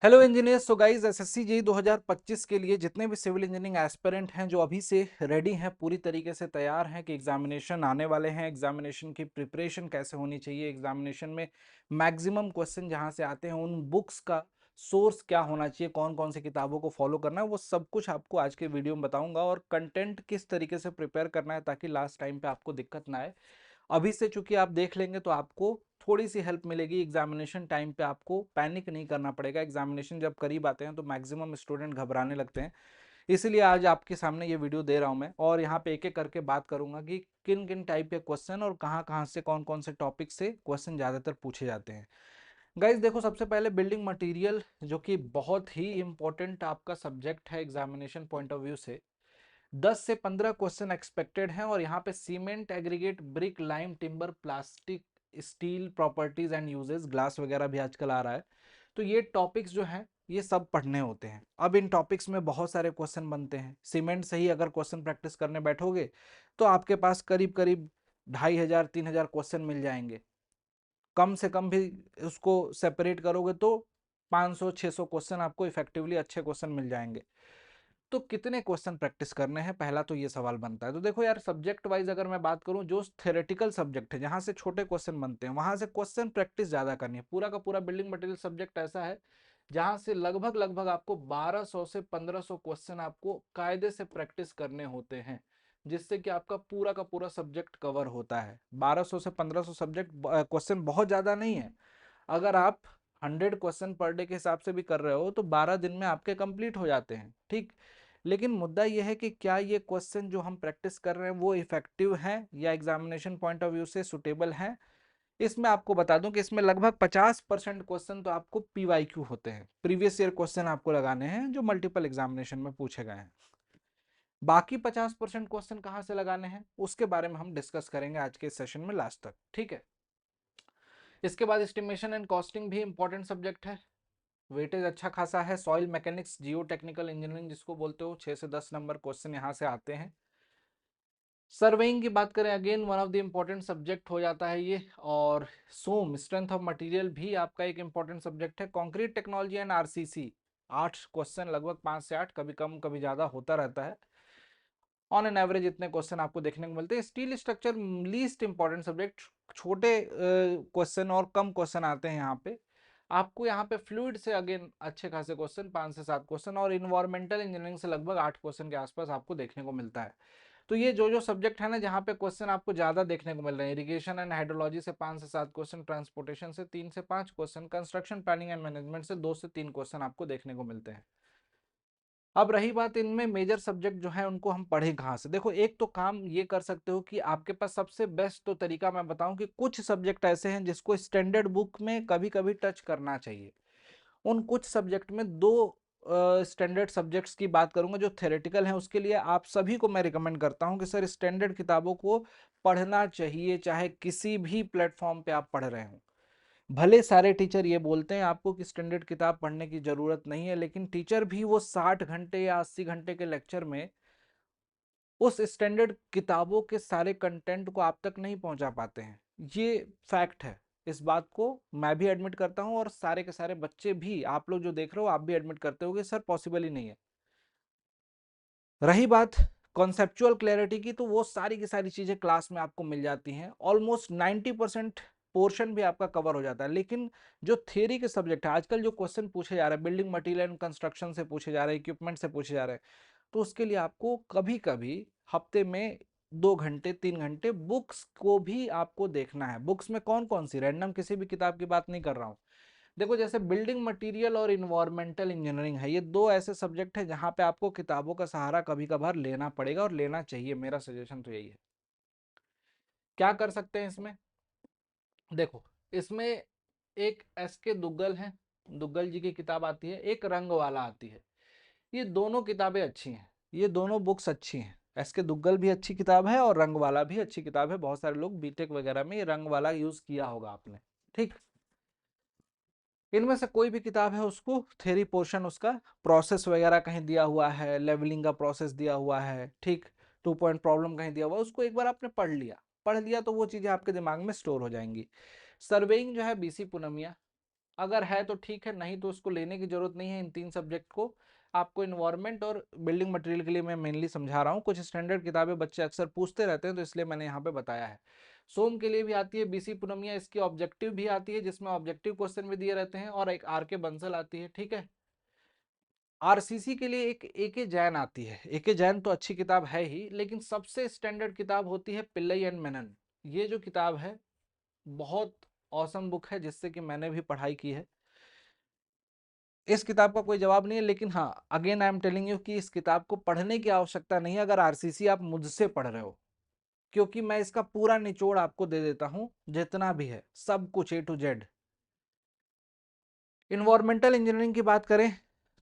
Hello engineers. तो guys SSC JEE 2025 के लिए जितने भी सिविल इंजीनियरिंग एस्पिरेंट हैं जो अभी से रेडी हैं, पूरी तरीके से तैयार हैं कि एग्जामिनेशन आने वाले हैं, एग्जामिनेशन की प्रिपरेशन कैसे होनी चाहिए, एग्जामिनेशन में मैक्सिमम क्वेश्चन जहां से आते हैं उन बुक्स का सोर्स क्या होना चाहिए, कौन कौन सी किताबों को फॉलो करना है, वो सब कुछ आपको आज के वीडियो में बताऊंगा। और कंटेंट किस तरीके से प्रिपेयर करना है ताकि लास्ट टाइम पे आपको दिक्कत ना आए। अभी से चूंकि आप देख लेंगे तो आपको थोड़ी सी हेल्प मिलेगी। एग्जामिनेशन टाइम पे आपको पैनिक नहीं करना पड़ेगा। एग्जामिनेशन जब करीब आते हैं तो मैक्सिमम स्टूडेंट घबराने लगते हैं, इसीलिए आज आपके सामने ये वीडियो दे रहा हूं मैं। और यहाँ पे एक एक करके बात करूंगा कि किन किन टाइप के क्वेश्चन और कहाँ कहाँ से कौन कौन से टॉपिक से क्वेश्चन ज़्यादातर पूछे जाते हैं। गाइज देखो, सबसे पहले बिल्डिंग मटेरियल, जो कि बहुत ही इंपॉर्टेंट आपका सब्जेक्ट है एग्जामिनेशन पॉइंट ऑफ व्यू से। 10 से 15 क्वेश्चन एक्सपेक्टेड हैं और यहाँ पे cement, aggregate, brick, lime, timber, plastic, steel properties and uses, glass वगैरह भी आजकल आ रहा है। तो ये टॉपिक्स जो हैं ये सब पढ़ने होते हैं। अब इन टॉपिक्स में बहुत सारे क्वेश्चन बनते हैं। सीमेंट से ही अगर क्वेश्चन प्रैक्टिस करने बैठोगे तो आपके पास करीब करीब 2500 3000 क्वेश्चन मिल जाएंगे। कम से कम भी उसको सेपरेट करोगे तो 500 600 क्वेश्चन आपको इफेक्टिवली अच्छे क्वेश्चन मिल जाएंगे। तो कितने क्वेश्चन प्रैक्टिस करने हैं, पहला तो ये सवाल बनता है। तो देखो यार, सब्जेक्ट वाइज अगर मैं बात करूं, जो थ्योरेटिकल सब्जेक्ट है जहां से छोटे क्वेश्चन बनते हैं वहां से क्वेश्चन प्रैक्टिस ज्यादा करनी है। पूरा का पूरा बिल्डिंग मटेरियल सब्जेक्ट ऐसा है जहां से लगभग लगभग आपको 1200 से 1500 क्वेश्चन आपको कायदे से प्रैक्टिस करने होते हैं, जिससे कि आपका पूरा का पूरा सब्जेक्ट कवर होता है। 1200 से 1500 सब्जेक्ट क्वेश्चन बहुत ज्यादा नहीं है। अगर आप 100 क्वेश्चन पर डे के हिसाब से भी कर रहे हो तो 12 दिन में आपके कंप्लीट हो जाते हैं, ठीक। लेकिन मुद्दा यह है कि क्या ये क्वेश्चन जो हम प्रैक्टिस कर रहे हैं वो इफेक्टिव हैं या एग्जामिनेशन पॉइंट ऑफ व्यू से सुटेबल हैं। इसमें आपको बता दूं कि इसमें लगभग 50% क्वेश्चन तो आपको पीवाईक्यू होते हैं, प्रीवियस ईयर क्वेश्चन आपको लगाने हैं जो मल्टीपल एग्जामिनेशन में पूछे गए हैं। बाकी 50% क्वेश्चन कहाँ से लगाने हैं उसके बारे में हम डिस्कस करेंगे आज के सेशन में लास्ट तक, ठीक है। इसके बाद एस्टिमेशन एंड कॉस्टिंग भी इंपॉर्टेंट सब्जेक्ट है। वेटेज अच्छा खासा है। सॉइल मैकेनिक्स, जियो टेक्निकल इंजीनियरिंग जिसको बोलते हो, 6 से 10 नंबर क्वेश्चन यहाँ से आते हैं। सर्वेइंग की बात करें, again one of the important subject हो जाता है ये। और सोम, स्ट्रेंथ ऑफ मटेरियल, भी आपका एक इंपॉर्टेंट सब्जेक्ट है। Concrete technology and RCC, 8 question, लगभग 5 से 8, कभी कम कभी ज्यादा होता रहता है। ऑन एन एवरेज इतने क्वेश्चन आपको देखने को मिलते हैं। Steel structure, least important subject, छोटे क्वेश्चन और कम क्वेश्चन आते हैं यहाँ पे। आपको यहाँ पे फ्लूइड से अगेन अच्छे खासे क्वेश्चन, 5 से 7 क्वेश्चन, और इन्वायरमेंटल इंजीनियरिंग से लगभग 8 क्वेश्चन के आसपास आपको देखने को मिलता है। तो ये जो जो सब्जेक्ट है ना जहाँ पे क्वेश्चन आपको ज्यादा देखने को मिल रहे हैं, इरिगेशन एंड हाइड्रोलॉजी से 5 से 7 क्वेश्चन, ट्रांसपोर्टेशन से 3 से 5 question, construction planning and management से 2 से 3 क्वेश्चन आपको देखने को मिलते हैं। अब रही बात इनमें मेजर सब्जेक्ट जो है उनको हम पढ़े कहाँ से। देखो, एक तो काम ये कर सकते हो कि आपके पास सबसे बेस्ट तो तरीका मैं बताऊं कि कुछ सब्जेक्ट ऐसे हैं जिसको स्टैंडर्ड बुक में कभी कभी टच करना चाहिए। उन कुछ सब्जेक्ट में दो स्टैंडर्ड सब्जेक्ट्स की बात करूंगा जो थ्योरेटिकल हैं। उसके लिए आप सभी को मैं रिकमेंड करता हूं कि सर स्टैंडर्ड किताबों को पढ़ना चाहिए, चाहे किसी भी प्लेटफॉर्म पे आप पढ़ रहे हो। भले सारे टीचर ये बोलते हैं आपको कि स्टैंडर्ड किताब पढ़ने की जरूरत नहीं है, लेकिन टीचर भी वो 60 घंटे या 80 घंटे के लेक्चर में उस स्टैंडर्ड किताबों के सारे कंटेंट को आप तक नहीं पहुंचा पाते हैं। ये फैक्ट है। इस बात को मैं भी एडमिट करता हूं और सारे के सारे बच्चे भी, आप लोग जो देख रहे हो आप भी एडमिट करते हो सर पॉसिबल ही नहीं है। रही बात कॉन्सेप्चुअल क्लैरिटी की, तो वो सारी की सारी चीजें क्लास में आपको मिल जाती हैं। ऑलमोस्ट 90% पोर्शन भी आपका कवर हो जाता है। लेकिन जो थियरी के सब्जेक्ट है, आजकल जो क्वेश्चन पूछे जा रहे हैं बिल्डिंग मटेरियल एंड कंस्ट्रक्शन से पूछे जा रहे हैं, इक्विपमेंट से पूछे जा रहे हैं, तो उसके लिए आपको कभी कभी हफ्ते में 2 घंटे 3 घंटे बुक्स को भी आपको देखना है। बुक्स में कौन कौन सी, रैंडम किसी भी किताब की बात नहीं कर रहा हूँ। देखो, जैसे बिल्डिंग मटेरियल और इन्वायरमेंटल इंजीनियरिंग है, ये दो ऐसे सब्जेक्ट है जहां पे आपको किताबों का सहारा कभी कभार लेना पड़ेगा और लेना चाहिए। मेरा सजेशन तो यही है। क्या कर सकते हैं इसमें? देखो, इसमें एक एस के दुग्गल है, दुग्गल जी की किताब आती है, एक रंग वाला आती है। ये दोनों किताबें अच्छी हैं, ये दोनों बुक्स अच्छी हैं। एस के दुग्गल भी अच्छी किताब है और रंग वाला भी अच्छी किताब है। बहुत सारे लोग बीटेक वगैरह में ये रंग वाला यूज किया होगा आपने, ठीक। इनमें से कोई भी किताब है, उसको थ्योरी पोर्शन, उसका प्रोसेस वगैरह कहीं दिया हुआ है, लेवलिंग का प्रोसेस दिया हुआ है, ठीक, 2 पॉइंट प्रॉब्लम कहीं दिया हुआ है, उसको एक बार आपने पढ़ लिया तो वो चीजें आपके दिमाग में स्टोर हो जाएंगी। सर्वेइंग जो है बीसी पुनमिया, अगर है तो ठीक है, नहीं तो उसको लेने की जरूरत नहीं है। इन 3 सब्जेक्ट को आपको इन्वायरमेंट और बिल्डिंग मटेरियल के लिए मैं मेनली समझा रहा हूँ। कुछ स्टैंडर्ड किताबें बच्चे अक्सर पूछते रहते हैं, तो इसलिए मैंने यहाँ पे बताया है। सोम के लिए भी आती है, बीसी पूनमिया इसकी ऑब्जेक्टिव भी आती है, जिसमें ऑब्जेक्टिव क्वेश्चन भी दिए रहते हैं, और एक आर के बंसल आती है, ठीक है। आरसीसी के लिए एक एके जैन आती है। एके जैन तो अच्छी किताब है ही, लेकिन सबसे स्टैंडर्ड किताब होती है पिल्लई एंड मेनन। ये जो किताब है बहुत औसम बुक है, जिससे कि मैंने भी पढ़ाई की है। इस किताब का कोई जवाब नहीं है, लेकिन हाँ, again I am telling you कि इस किताब को पढ़ने की आवश्यकता नहीं है अगर आरसीसी आप मुझसे पढ़ रहे हो, क्योंकि मैं इसका पूरा निचोड़ आपको दे देता हूं, जितना भी है सब कुछ ए टू जेड। इन्वायरमेंटल इंजीनियरिंग की बात करें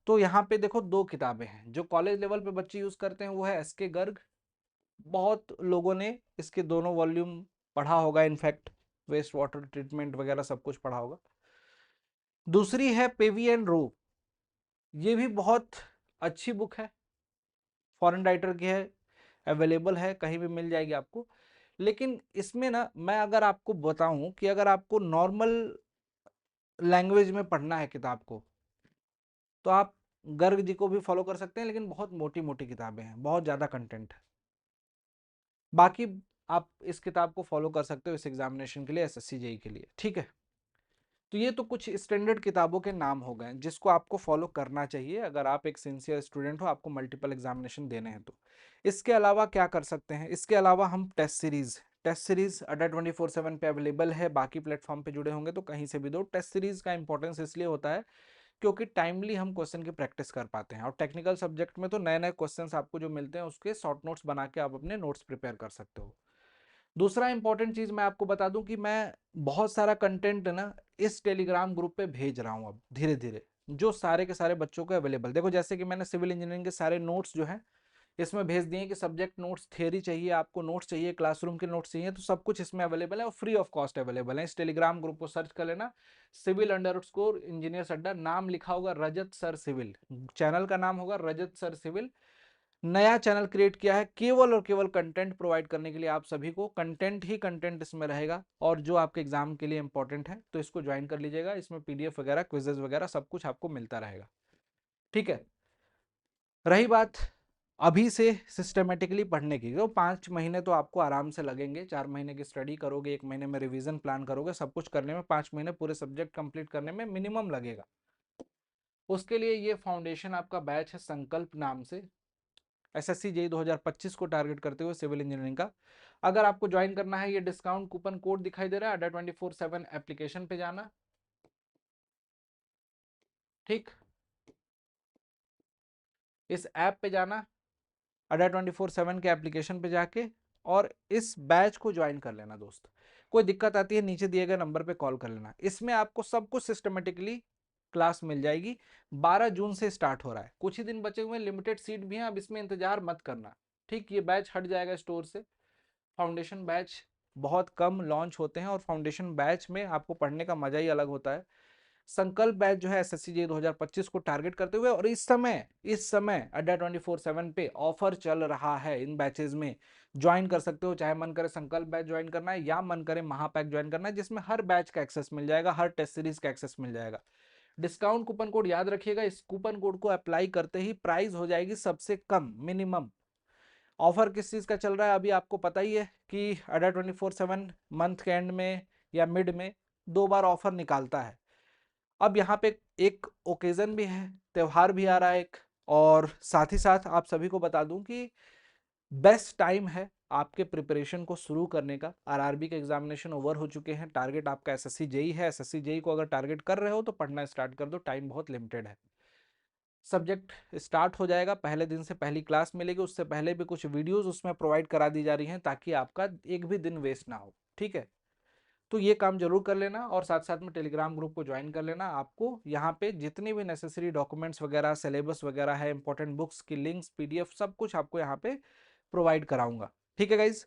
तो यहाँ पे देखो 2 किताबें हैं जो कॉलेज लेवल पे बच्चे यूज करते हैं, वो है एसके गर्ग। बहुत लोगों ने इसके दोनों वॉल्यूम पढ़ा होगा, इनफैक्ट वेस्ट वाटर ट्रीटमेंट वगैरह सब कुछ पढ़ा होगा। दूसरी है पेवी एंड रो। ये भी बहुत अच्छी बुक है, फॉरेन राइटर की है, अवेलेबल है, कहीं भी मिल जाएगी आपको। लेकिन इसमें ना मैं अगर आपको बताऊं कि अगर आपको नॉर्मल लैंग्वेज में पढ़ना है किताब को, तो आप गर्ग जी को भी फॉलो कर सकते हैं, लेकिन बहुत मोटी मोटी किताबें हैं, बहुत ज़्यादा कंटेंट है। बाकी आप इस किताब को फॉलो कर सकते हो इस एग्जामिनेशन के लिए, एसएससी जेई के लिए, ठीक है। तो ये तो कुछ स्टैंडर्ड किताबों के नाम हो गए जिसको आपको फॉलो करना चाहिए अगर आप एक सिंसियर स्टूडेंट हो, आपको मल्टीपल एग्जामिनेशन देने हैं तो। इसके अलावा क्या कर सकते हैं, इसके अलावा हम टेस्ट सीरीज अड्डा 24/7 पे अवेलेबल है, बाकी प्लेटफॉर्म पे जुड़े होंगे तो कहीं से भी दो। टेस्ट सीरीज का इंपॉर्टेंस इसलिए होता है क्योंकि टाइमली हम क्वेश्चन की प्रैक्टिस कर पाते हैं, और टेक्निकल सब्जेक्ट में तो नए नए क्वेश्चंस आपको जो मिलते हैं उसके शॉर्ट नोट्स बना के आप अपने नोट्स प्रिपेयर कर सकते हो। दूसरा इंपॉर्टेंट चीज मैं आपको बता दूं कि मैं बहुत सारा कंटेंट ना इस टेलीग्राम ग्रुप पे भेज रहा हूं अब धीरे धीरे, जो सारे के सारे बच्चों को अवेलेबल। देखो जैसे कि मैंने सिविल इंजीनियरिंग के सारे नोट्स जो हैं इसमें भेज दिए कि सब्जेक्ट नोट्स, थियरी चाहिए आपको, नोट्स चाहिए, क्लासरूम के नोट्स चाहिए, तो सब कुछ इसमें अवेलेबल है और फ्री ऑफ कॉस्ट अवेलेबल है। इस टेलीग्राम ग्रुप को सर्च कर लेना, civil_engineers अड्डा, नाम लिखा होगा रजत सर सिविल, चैनल का नाम होगा रजत सर सिविल। नया चैनल क्रिएट किया है केवल और केवल कंटेंट प्रोवाइड करने के लिए, आप सभी को कंटेंट ही कंटेंट इसमें रहेगा, और जो आपके एग्जाम के लिए इंपॉर्टेंट है तो इसको ज्वाइन कर लीजिएगा। इसमें पीडीएफ वगैरह, क्विजेज वगैरह सब कुछ आपको मिलता रहेगा, ठीक है। रही बात अभी से सिस्टमेटिकली पढ़ने की, तो 5 महीने तो आपको आराम से लगेंगे। 4 महीने की स्टडी करोगे, 1 महीने में रिवीजन प्लान करोगे, सब कुछ करने में 5 महीने पूरे सब्जेक्ट कंप्लीट करने में मिनिमम लगेगा। उसके लिए ये फाउंडेशन आपका बैच है संकल्प नाम से, एसएससी जेई 2025 को टारगेट करते हुए सिविल इंजीनियरिंग का। अगर आपको ज्वाइन करना है, ये डिस्काउंट कूपन कोड दिखाई दे रहा है, अड्डा 24/7 एप्लीकेशन पे जाना, ठीक, इस ऐप पे जाना, अड्डा 24/7 के एप्लीकेशन पे जाके, और इस बैच को ज्वाइन कर लेना दोस्त। कोई दिक्कत आती है नीचे दिए गए नंबर पे कॉल कर लेना। इसमें आपको सब कुछ सिस्टमेटिकली क्लास मिल जाएगी। 12 जून से स्टार्ट हो रहा है, कुछ ही दिन बचे हुए, लिमिटेड सीट भी हैं, अब इसमें इंतजार मत करना, ठीक। ये बैच हट जाएगा स्टोर से। फाउंडेशन बैच बहुत कम लॉन्च होते हैं, और फाउंडेशन बैच में आपको पढ़ने का मजा ही अलग होता है। संकल्प बैच जो है एसएससी जे 2025 को टारगेट करते हुए, और इस समय अड्डा 24/7 पे ऑफर चल रहा है, इन बैचेस में ज्वाइन कर सकते हो, चाहे मन करे संकल्प बैच ज्वाइन करना है या मन करे महापैक ज्वाइन करना है, जिसमें हर बैच का एक्सेस मिल जाएगा, हर टेस्ट सीरीज का एक्सेस मिल जाएगा। डिस्काउंट कूपन कोड याद रखिएगा, इस कूपन कोड को अप्लाई करते ही प्राइस हो जाएगी सबसे कम, मिनिमम। ऑफर किस चीज का चल रहा है अभी आपको पता ही है कि अड्डा 24/7 मंथ के एंड में या मिड में 2 बार ऑफर निकालता है। अब यहाँ पे एक ओकेजन भी है, त्योहार भी आ रहा है एक, और साथ ही साथ आप सभी को बता दूं कि बेस्ट टाइम है आपके प्रिपरेशन को शुरू करने का। आरआरबी के एग्जामिनेशन ओवर हो चुके हैं, टारगेट आपका एसएससी जेई है। एसएससी जेई को अगर टारगेट कर रहे हो तो पढ़ना स्टार्ट कर दो, टाइम बहुत लिमिटेड है। सब्जेक्ट स्टार्ट हो जाएगा, पहले दिन से पहली क्लास मिलेगी, उससे पहले भी कुछ वीडियोस उसमें प्रोवाइड करा दी जा रही हैं ताकि आपका एक भी दिन वेस्ट ना हो, ठीक है। तो ये काम जरूर कर लेना, और साथ साथ में टेलीग्राम ग्रुप को ज्वाइन कर लेना। आपको यहाँ पे जितने भी नेसेसरी डॉक्यूमेंट्स वगैरह, सिलेबस वगैरह है, इंपॉर्टेंट बुक्स की लिंक्स, पीडीएफ, सब कुछ आपको यहाँ पे प्रोवाइड कराऊंगा, ठीक है गाइज।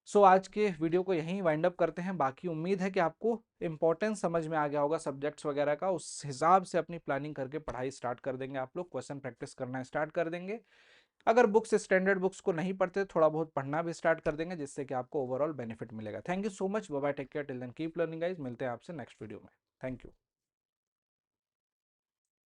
सो आज के वीडियो को यहीं वाइंड अप करते हैं। बाकी उम्मीद है कि आपको इंपॉर्टेंस समझ में आ गया होगा सब्जेक्ट्स वगैरह का, उस हिसाब से अपनी प्लानिंग करके पढ़ाई स्टार्ट कर देंगे आप लोग, क्वेश्चन प्रैक्टिस करना स्टार्ट कर देंगे। अगर बुक्स, स्टैंडर्ड बुक्स को नहीं पढ़ते, थोड़ा बहुत पढ़ना भी स्टार्ट कर देंगे, जिससे कि आपको ओवरऑल बेनिफिट मिलेगा। Thank you so much, bye bye, take care, till then keep learning guys. मिलते हैं आपसे नेक्स्ट वीडियो में, थैंक यू।